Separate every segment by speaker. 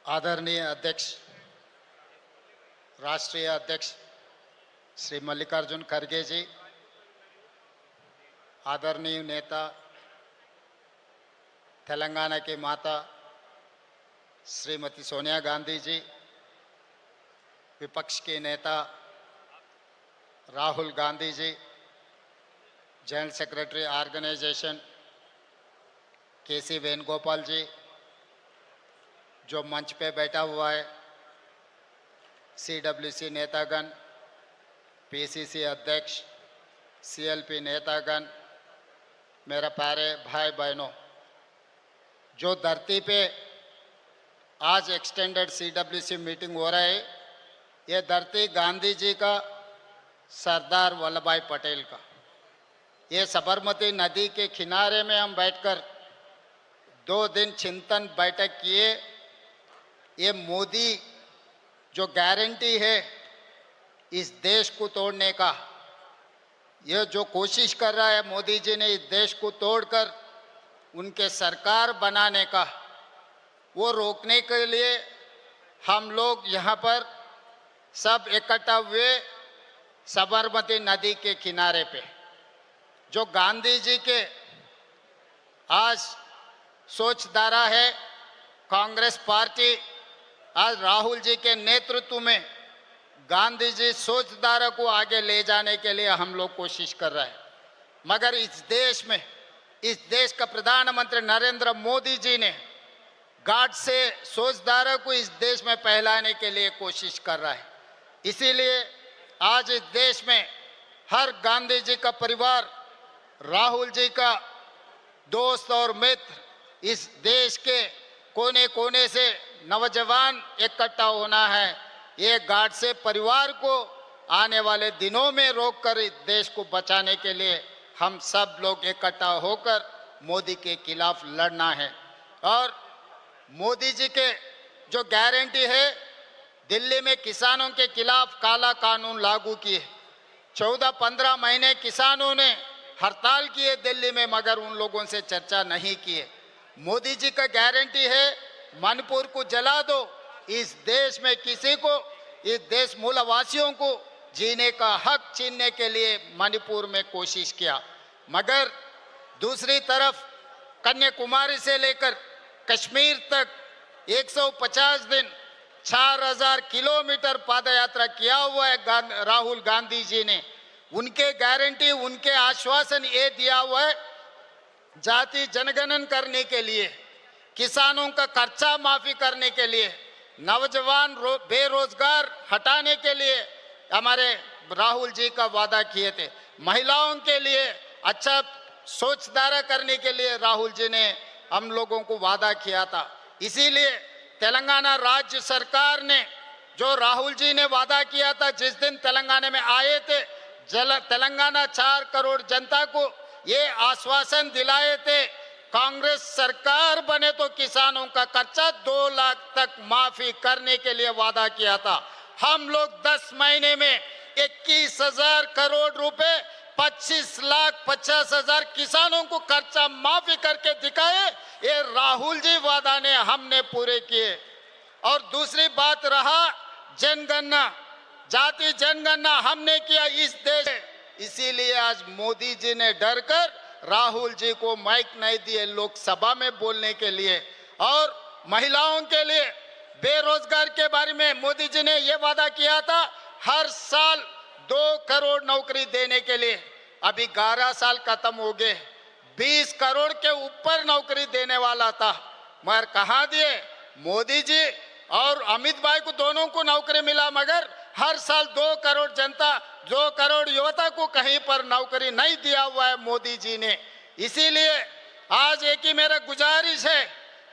Speaker 1: आदरणीय अध्यक्ष, राष्ट्रीय अध्यक्ष श्री मल्लिकार्जुन खड़गे जी, आदरणीय नेता तेलंगाना की माता श्रीमती सोनिया गांधी जी, विपक्ष के नेता Rahul Gandhi ji, general secretary organisation केसी वेणुगोपाल जी, जो मंच पे बैठा हुआ है, सीडब्ल्यूसी नेतागण, पीसीसी अध्यक्ष, सीएलपी नेतागण, मेरा प्यारे भाई बहनों, जो धरती पे आज एक्सटेंडेड सीडब्ल्यूसी मीटिंग हो रहा है, ये धरती गांधी जी का, सरदार वल्लभ भाई पटेल का। ये साबरमती नदी के किनारे में हम बैठकर 2 दिन चिंतन बैठक किए। ये मोदी जो गारंटी है इस देश को तोड़ने का, ये जो कोशिश कर रहा है मोदी जी ने इस देश को तोड़कर उनके सरकार बनाने का, वो रोकने के लिए हम लोग यहाँ पर सब इकट्ठा हुए साबरमती नदी के किनारे पे। जो गांधी जी के आज सोचधारा है, कांग्रेस पार्टी आज राहुल जी के नेतृत्व में गांधी जी सोचधारा को आगे ले जाने के लिए हम लोग कोशिश कर रहे हैं। मगर इस देश में, इस देश का प्रधानमंत्री नरेंद्र मोदी जी ने गाढ़ से सोचधारा को इस देश में फैलाने के लिए कोशिश कर रहा है। इसीलिए आज इस देश में हर गांधी जी का परिवार, राहुल जी का दोस्त और मित्र, इस देश के कोने कोने से नौजवान इकट्ठा होना है। ये गाढ़ से परिवार को आने वाले दिनों में रोककर इस देश को बचाने के लिए हम सब लोग इकट्ठा होकर मोदी के खिलाफ लड़ना है। और मोदी जी के जो गारंटी है, दिल्ली में किसानों के खिलाफ काला कानून लागू किए। 14-15 महीने किसानों ने हड़ताल किए दिल्ली में, मगर उन लोगों से चर्चा नहीं किए। मोदी जी का गारंटी है मणिपुर को जला दो। इस देश में किसी को, इस देश मूलवासियों को जीने का हक छीनने के लिए मणिपुर में कोशिश किया। मगर दूसरी तरफ कन्याकुमारी से लेकर कश्मीर तक 150 दिन 4000 किलोमीटर पादयात्रा किया हुआ है राहुल गांधी जी ने। उनके गारंटी, उनके आश्वासन ये दिया हुआ है, जाति जनगणना करने के लिए, किसानों का खर्चा माफी करने के लिए, नौजवान बेरोजगार हटाने के लिए हमारे राहुल जी का वादा किए थे। महिलाओं के लिए अच्छा सोचधारा करने के लिए राहुल जी ने हम लोगों को वादा किया था। इसीलिए तेलंगाना राज्य सरकार ने जो राहुल जी ने वादा किया था, जिस दिन तेलंगाना में आए थे, तेलंगाना 4 करोड़ जनता को ये आश्वासन दिलाए थे, कांग्रेस सरकार बने तो किसानों का खर्चा 2 लाख तक माफी करने के लिए वादा किया था। हम लोग 10 महीने में 21,000 करोड़ रुपए 25,50,000 किसानों को खर्चा माफी करके दिखाए। ये राहुल जी वादा ने हमने पूरे किए। और दूसरी बात रहा जनगणना, जाति जनगणना हमने किया इस देश। इसीलिए आज मोदी जी ने डरकर राहुल जी को माइक नहीं दिए लोकसभा में बोलने के लिए। और महिलाओं के लिए, बेरोजगार के बारे में मोदी जी ने यह वादा किया था हर साल 2 करोड़ नौकरी देने के लिए। अभी 11 साल खत्म हो गए, 20 करोड़ के ऊपर नौकरी देने वाला था, मगर कहाँ दिए मोदी जी और अमित भाई को, दोनों को नौकरी मिला, मगर हर साल 2 करोड़ जनता, 2 करोड़ युवता को कहीं पर नौकरी नहीं दिया हुआ है मोदी जी ने। इसीलिए आज एक ही मेरा गुजारिश है,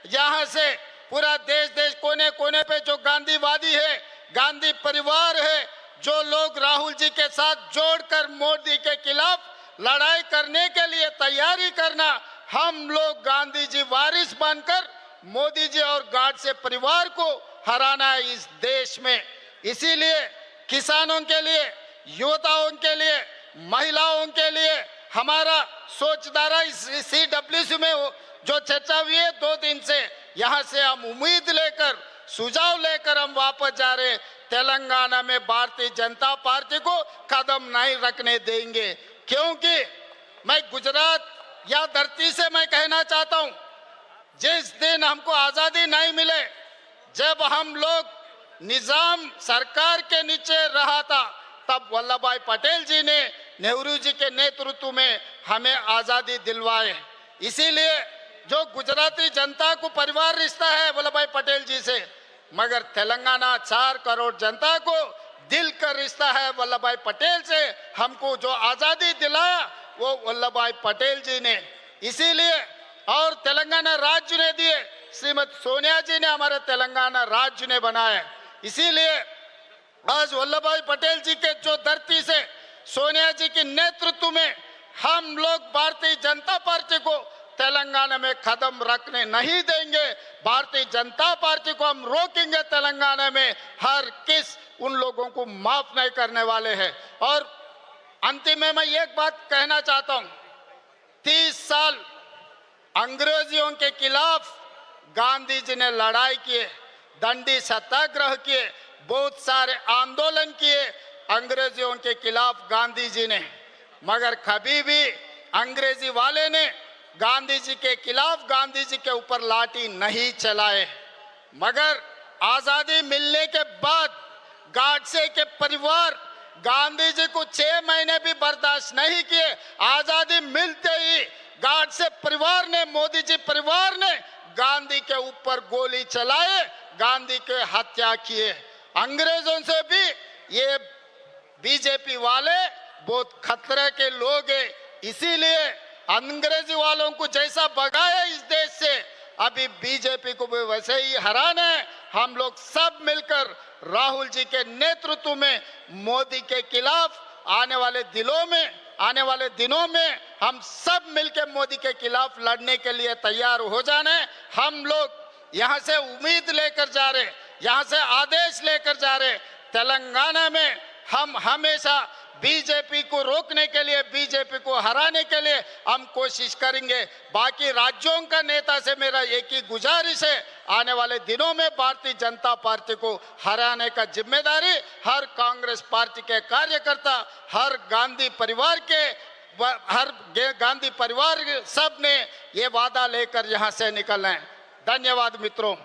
Speaker 1: यहाँ से पूरा देश कोने कोने पे जो गांधीवादी है, गांधी परिवार है, जो लोग राहुल जी के साथ जोड़कर मोदी के खिलाफ लड़ाई करने के लिए तैयारी करना, हम लोग गांधी जी वारिस बनकर मोदी जी और गार्ड से परिवार को हराना है इस देश में। इसीलिए किसानों के लिए, युवताओं के लिए, महिलाओं के लिए हमारा सोचधारा इस सीडब्ल्यूसी में जो चर्चा हुई है 2 दिन से, यहाँ से हम उम्मीद लेकर सुझाव लेकर हम वापस जा रहे। तेलंगाना में भारतीय जनता पार्टी को कदम नहीं रखने देंगे, क्योंकि मैं गुजरात या धरती से मैं कहना चाहता हूं, जिस दिन हमको आजादी नहीं मिले, जब हम लोग निजाम सरकार के नीचे रहा था, तब वल्लभ भाई पटेल जी ने नेहरू जी के नेतृत्व में हमें आजादी दिलवाए। इसीलिए जो गुजराती जनता को परिवार रिश्ता है वल्लभ भाई पटेल जी से, मगर तेलंगाना 4 करोड़ जनता को दिल का रिश्ता है वल्लभ भाई पटेल से। हमको जो आजादी दिलाया वो वल्लभ भाई पटेल जी ने, इसीलिए और तेलंगाना राज्य ने दिए, श्रीमती सोनिया जी ने हमारे तेलंगाना राज्य ने बनाया। इसीलिए आज वल्लभ भाई पटेल जी के जो धरती से सोनिया जी के नेतृत्व में हम लोग भारतीय जनता पार्टी को तेलंगाना में कदम रखने नहीं देंगे। भारतीय जनता पार्टी को हम रोकेंगे तेलंगाना में, हर किस उन लोगों को माफ नहीं करने वाले हैं। और अंतिम में मैं एक बात कहना चाहता हूं, 30 साल अंग्रेजियों के खिलाफ गांधी जी ने लड़ाई किए, दंडी सत्याग्रह किए, बहुत सारे आंदोलन किए अंग्रेजियों के खिलाफ गांधी जी ने, मगर कभी भी अंग्रेजी वाले ने गांधी जी के खिलाफ गांधी जी के ऊपर लाठी नहीं चलाए। मगर आजादी मिलने के बाद गाडसे के परिवार गांधी जी को 6 महीने भी बर्दाश्त नहीं किए। आजादी मिलते ही गाडसे परिवार ने, मोदी जी परिवार ने गांधी के ऊपर गोली चलाए, गांधी के हत्या किए। अंग्रेजों से भी ये बीजेपी वाले बहुत खतरे के लोग हैं, इसीलिए अंग्रेजी वालों को जैसा भगाया इस देश से, अभी बीजेपी को भी वैसे ही हराना है। हम लोग सब मिलकर राहुल जी के नेतृत्व में मोदी के खिलाफ आने वाले दिनों में हम सब मिलकर मोदी के खिलाफ लड़ने के लिए तैयार हो जाना है। हम लोग यहाँ से उम्मीद लेकर जा रहे, यहाँ से आदेश लेकर जा रहे। तेलंगाना में हम हमेशा बीजेपी को रोकने के लिए, बीजेपी को हराने के लिए हम कोशिश करेंगे। बाकी राज्यों का नेता से मेरा एक ही गुजारिश है, आने वाले दिनों में भारतीय जनता पार्टी को हराने का जिम्मेदारी हर कांग्रेस पार्टी के कार्यकर्ता, हर गांधी परिवार सब ने ये वादा लेकर यहाँ से निकलना है। धन्यवाद मित्रों।